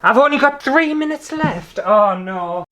I've only got 3 minutes left. Oh no.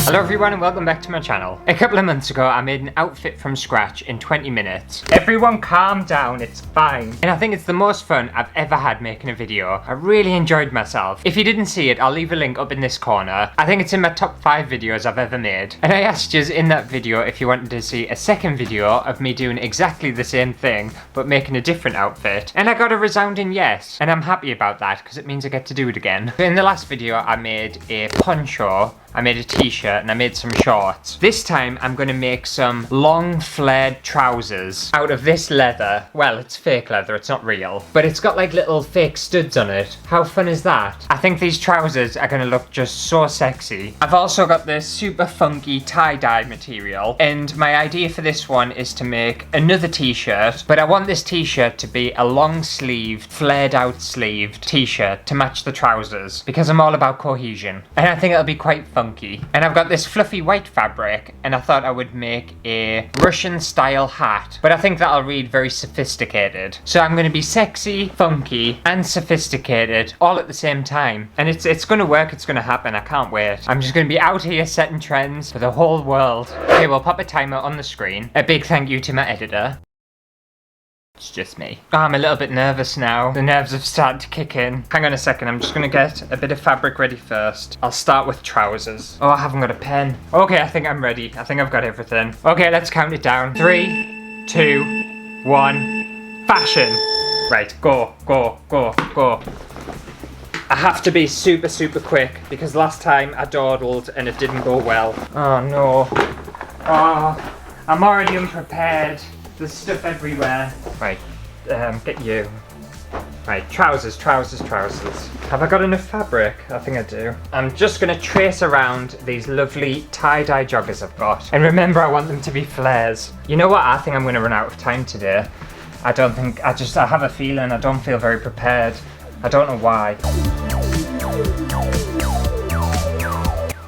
Hello everyone and welcome back to my channel. A couple of months ago I made an outfit from scratch in 20 minutes. Everyone calm down, it's fine. And I think it's the most fun I've ever had making a video. I really enjoyed myself. If you didn't see it, I'll leave a link up in this corner. I think it's in my top 5 videos I've ever made. And I asked you in that video if you wanted to see a second video of me doing exactly the same thing but making a different outfit. And I got a resounding yes. And I'm happy about that because it means I get to do it again. So in the last video I made a poncho, I made a t-shirt and I made some shorts. This time I'm going to make some long flared trousers out of this leather. Well, it's fake leather, it's not real. But it's got like little fake studs on it. How fun is that? I think these trousers are going to look just so sexy. I've also got this super funky tie-dye material. And my idea for this one is to make another t-shirt. But I want this t-shirt to be a long sleeved, flared out sleeved t-shirt to match the trousers. Because I'm all about cohesion. And I think it'll be quite funky. And I've got this fluffy white fabric and I thought I would make a Russian style hat, but I think that'll read very sophisticated. So I'm going to be sexy, funky and sophisticated all at the same time, and it's going to work, it's going to happen. I can't wait. I'm just going to be out here setting trends for the whole world. Okay, we'll pop a timer on the screen. A big thank you to my editor. It's just me. Oh, I'm a little bit nervous now. The nerves have started to kick in. Hang on a second, I'm just gonna get a bit of fabric ready first. I'll start with trousers. Oh, I haven't got a pen. Okay, I think I'm ready. I think I've got everything. Okay, let's count it down. 3, 2, 1, fashion. Right, go, go, go, go. I have to be super, super quick because last time I dawdled and it didn't go well. Oh no. Oh, I'm already unprepared. There's stuff everywhere. Right, get you. Right, trousers, trousers, trousers. Have I got enough fabric? I think I do. I'm just gonna trace around these lovely tie-dye joggers I've got. And remember, I want them to be flares. You know what? I think I'm gonna run out of time today. I have a feeling I don't feel very prepared. I don't know why.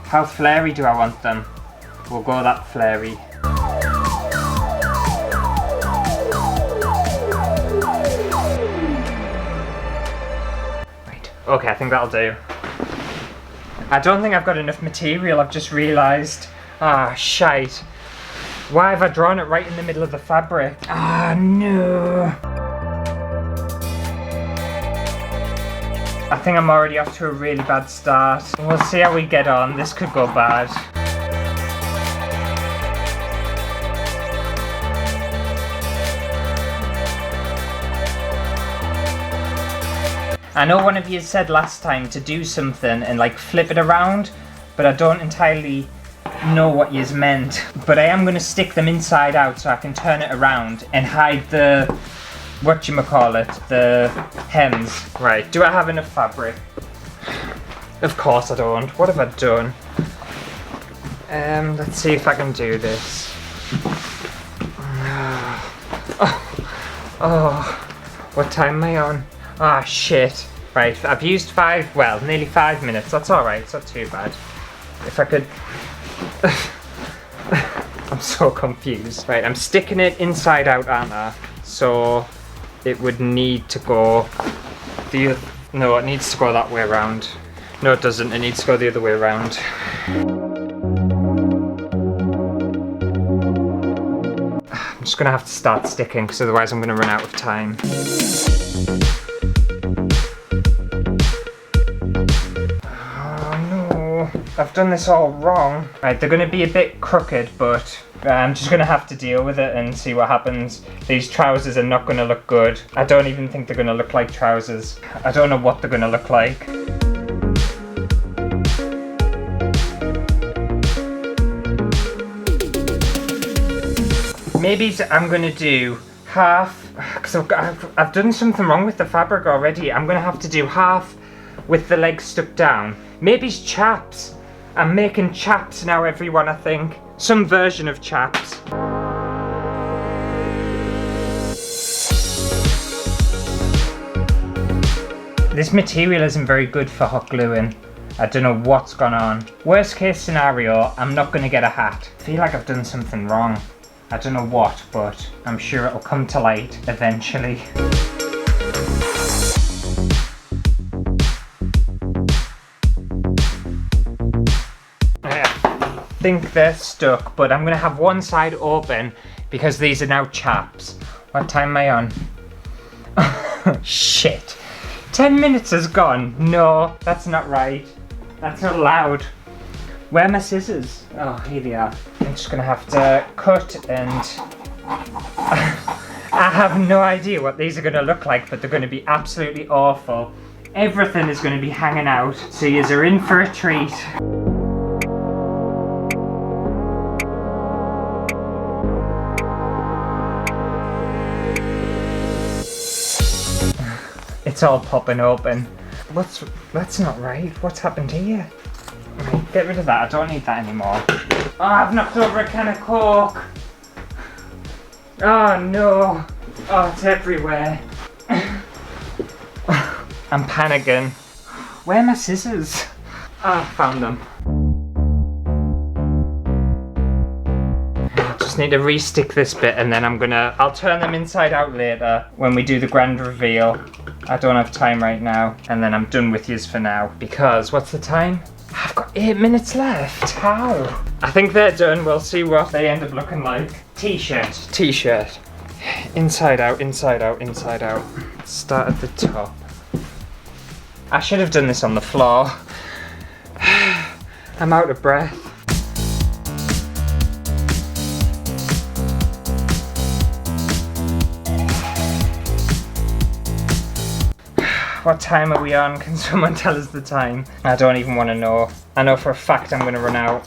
How flary do I want them? We'll go that flary. Okay, I think that'll do. I don't think I've got enough material, I've just realised. Ah, shite. Why have I drawn it right in the middle of the fabric? Ah, no. I think I'm already off to a really bad start. We'll see how we get on. This could go bad. I know one of you said last time to do something and like flip it around, but I don't entirely know what you meant. But I am going to stick them inside out so I can turn it around and hide the, whatchamacallit, the hems. Right, do I have enough fabric? Of course I don't. What have I done? Let's see if I can do this. Oh, what time am I on? Ah, shit. Right, I've used nearly 5 minutes. That's alright, it's not too bad. If I could... I'm so confused. Right, I'm sticking it inside out, aren't I? So, it would need to go... No, it needs to go that way around. No, it doesn't. It needs to go the other way around. I'm just gonna have to start sticking, because otherwise I'm gonna run out of time. I've done this all wrong. Right, they're going to be a bit crooked, but I'm just going to have to deal with it and see what happens. These trousers are not going to look good. I don't even think they're going to look like trousers. I don't know what they're going to look like. Maybe I'm going to do half, because I've done something wrong with the fabric already. I'm going to have to do half with the legs stuck down. Maybe it's chaps. I'm making chaps now, everyone, I think. Some version of chaps. This material isn't very good for hot gluing. I don't know what's gone on. Worst case scenario, I'm not going to get a hat. I feel like I've done something wrong. I don't know what, but I'm sure it'll come to light eventually. think they're stuck, but I'm gonna have one side open because these are now chaps. What time am I on? Shit. 10 minutes has gone. No, that's not right. That's not allowed. Where are my scissors? Oh, here they are. I'm just gonna have to cut and... I have no idea what these are gonna look like, but they're gonna be absolutely awful. Everything is gonna be hanging out, so you're in for a treat. It's all popping open. That's not right. What's happened here? Right, get rid of that. I don't need that anymore. Oh, I've knocked over a can of Coke. Oh no. Oh, it's everywhere. I'm panicking. Where are my scissors? Oh, I found them. I just need to re-stick this bit and then I'll turn them inside out later when we do the grand reveal. I don't have time right now, and then I'm done with yous for now. Because, what's the time? I've got 8 minutes left. How? I think they're done. We'll see what they end up looking like. T-shirt. T-shirt. Inside out, inside out, inside out. Start at the top. I should have done this on the floor. I'm out of breath. What time are we on? Can someone tell us the time? I don't even want to know. I know for a fact I'm going to run out.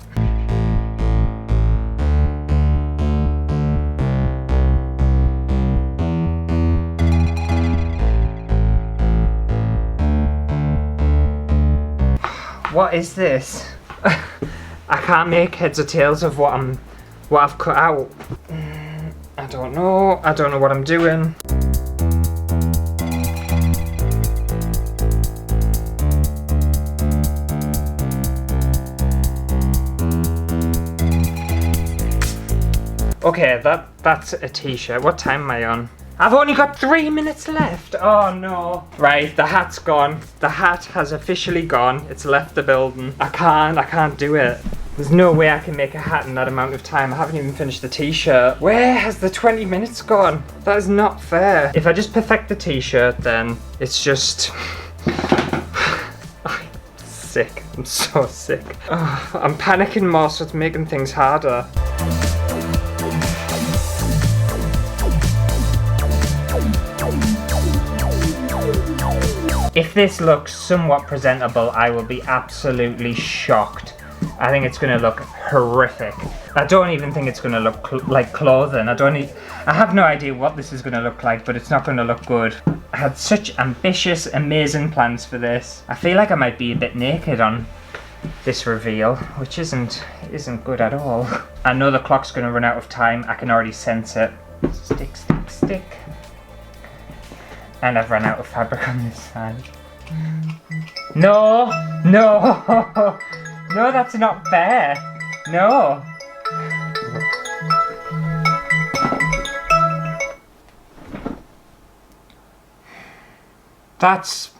What is this? I can't make heads or tails of what I've cut out. I don't know. I don't know what I'm doing. Okay, that's a t-shirt. What time am I on? I've only got 3 minutes left. Oh no. Right, the hat's gone. The hat has officially gone. It's left the building. I can't do it. There's no way I can make a hat in that amount of time. I haven't even finished the t-shirt. Where has the 20 minutes gone? That is not fair. If I just perfect the t-shirt, then it's just... I'm sick. I'm so sick. Oh, I'm panicking more, so it's making things harder. If this looks somewhat presentable, I will be absolutely shocked. I think it's going to look horrific. I don't even think it's going to look like clothing. I have no idea what this is going to look like, but it's not going to look good. I had such ambitious, amazing plans for this. I feel like I might be a bit naked on this reveal, which isn't good at all. I know the clock's going to run out of time. I can already sense it. Stick, stick, stick. And I've run out of fabric on this side. No! No! No, that's not fair! No! That's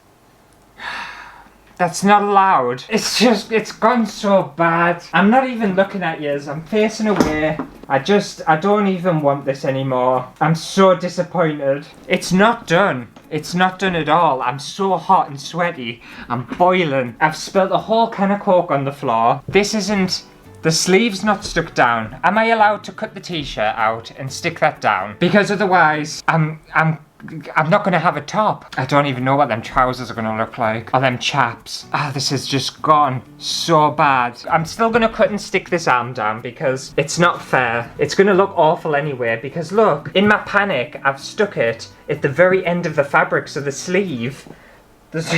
not allowed. It's gone so bad. I'm not even looking at yous. I'm facing away. I don't even want this anymore. I'm so disappointed. It's not done. It's not done at all. I'm so hot and sweaty. I'm boiling. I've spilt a whole can of Coke on the floor. This isn't... The sleeve's not stuck down. Am I allowed to cut the t-shirt out and stick that down? Because otherwise, I'm not gonna have a top. I don't even know what them trousers are gonna look like. Or them chaps. This has just gone so bad. I'm still gonna cut and stick this arm down because it's not fair. It's gonna look awful anyway because look, in my panic, I've stuck it at the very end of the fabric, so the sleeve, there's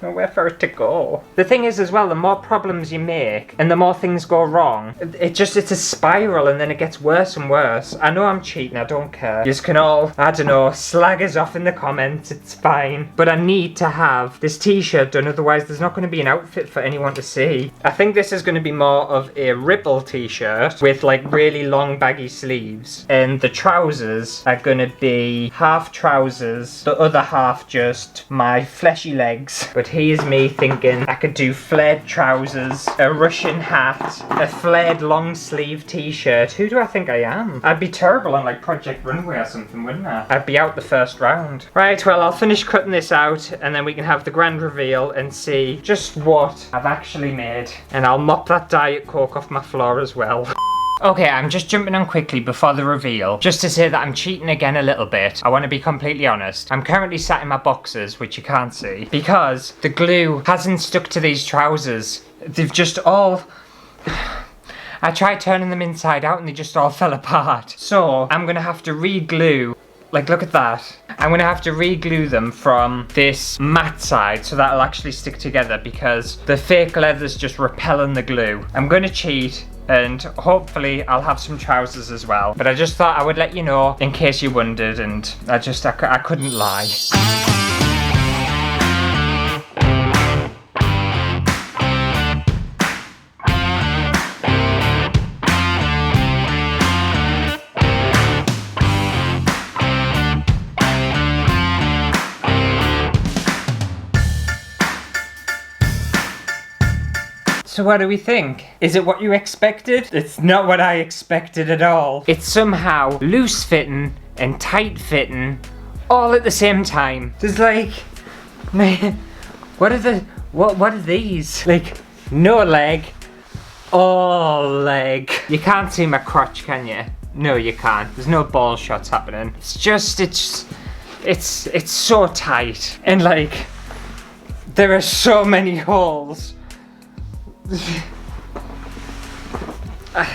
nowhere for it to go. The thing is as well, the more problems you make and the more things go wrong, it's a spiral and then it gets worse and worse. I know I'm cheating, I don't care. You can all, I don't know, slag us off in the comments, it's fine. But I need to have this t-shirt done, otherwise there's not going to be an outfit for anyone to see. I think this is going to be more of a ripple t-shirt with like really long baggy sleeves. And the trousers are going to be half trousers, the other half just my fleshy legs. But here's me thinking I could do flared trousers, a Russian hat, a flared long sleeve t-shirt. Who do I think I am? I'd be terrible on like Project Runway or something, wouldn't I? I'd be out the first round. Right, well, I'll finish cutting this out and then we can have the grand reveal and see just what I've actually made. And I'll mop that Diet Coke off my floor as well. Okay, I'm just jumping on quickly before the reveal, just to say that I'm cheating again a little bit. I want to be completely honest. I'm currently sat in my boxers, which you can't see, because the glue hasn't stuck to these trousers. They've just all... I tried turning them inside out and they just all fell apart. So, I'm going to have to re-glue. Like, look at that. I'm going to have to re-glue them from this matte side so that'll actually stick together because the fake leather's just repelling the glue. I'm going to cheat. And hopefully I'll have some trousers as well. But I just thought I would let you know in case you wondered, and I couldn't lie. So what do we think? Is it what you expected? It's not what I expected at all. It's somehow loose fitting and tight fitting all at the same time. There's like, man, what are these? Like, no leg, all leg. You can't see my crotch, can you? No, you can't. There's no ball shots happening. It's so tight. And like, there are so many holes. I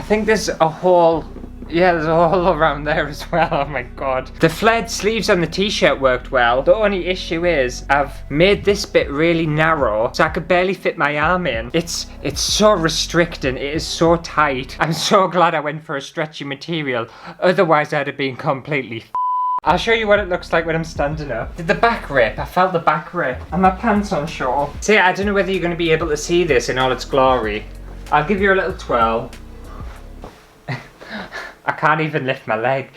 think there's a hole. Yeah, there's a hole around there as well. Oh my god. The flared sleeves on the t-shirt worked well. The only issue is I've made this bit really narrow so I could barely fit my arm in. It's so restricting. It is so tight. I'm so glad I went for a stretchy material. Otherwise I'd have been completely I'll show you what it looks like when I'm standing up. Did the back rip? I felt the back rip. And my pants unsure. See, I don't know whether you're going to be able to see this in all its glory. I'll give you a little twirl. I can't even lift my leg.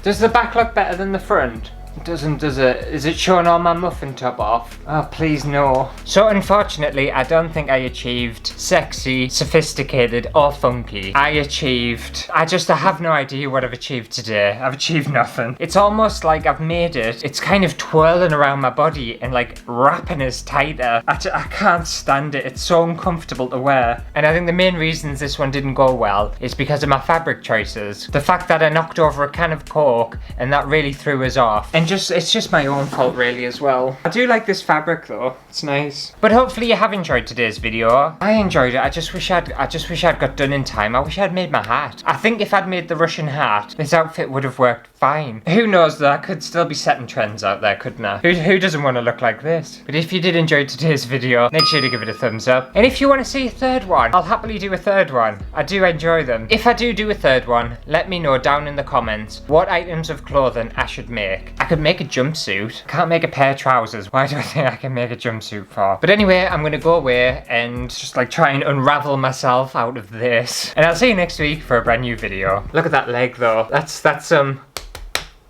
Does the back look better than the front? It doesn't, does it? Is it showing all my muffin top off? Oh, please no. So unfortunately, I don't think I achieved sexy, sophisticated, or funky. I have no idea what I've achieved today. I've achieved nothing. It's almost like I've made it. It's kind of twirling around my body and like wrapping us tighter. I can't stand it. It's so uncomfortable to wear. And I think the main reasons this one didn't go well is because of my fabric choices. The fact that I knocked over a can of Coke and that really threw us off. And it's just my own fault really as well. I do like this fabric though, it's nice. But hopefully you have enjoyed today's video. I enjoyed it. I just wish I'd got done in time. I wish I'd made my hat. I think if I'd made the Russian hat, this outfit would have worked fine. Who knows though, I could still be setting trends out there, couldn't I? Who doesn't want to look like this? But if you did enjoy today's video, make sure to give it a thumbs up. And if you want to see a third one, I'll happily do a third one. I do enjoy them. If I do a third one, let me know down in the comments what items of clothing I should make. I could make a jumpsuit. I can't make a pair of trousers. Why do I think I can make a jumpsuit for? But anyway, I'm gonna go away and just like try and unravel myself out of this. And I'll see you next week for a brand new video. Look at that leg though. That's some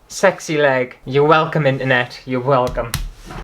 sexy leg. You're welcome, internet. You're welcome.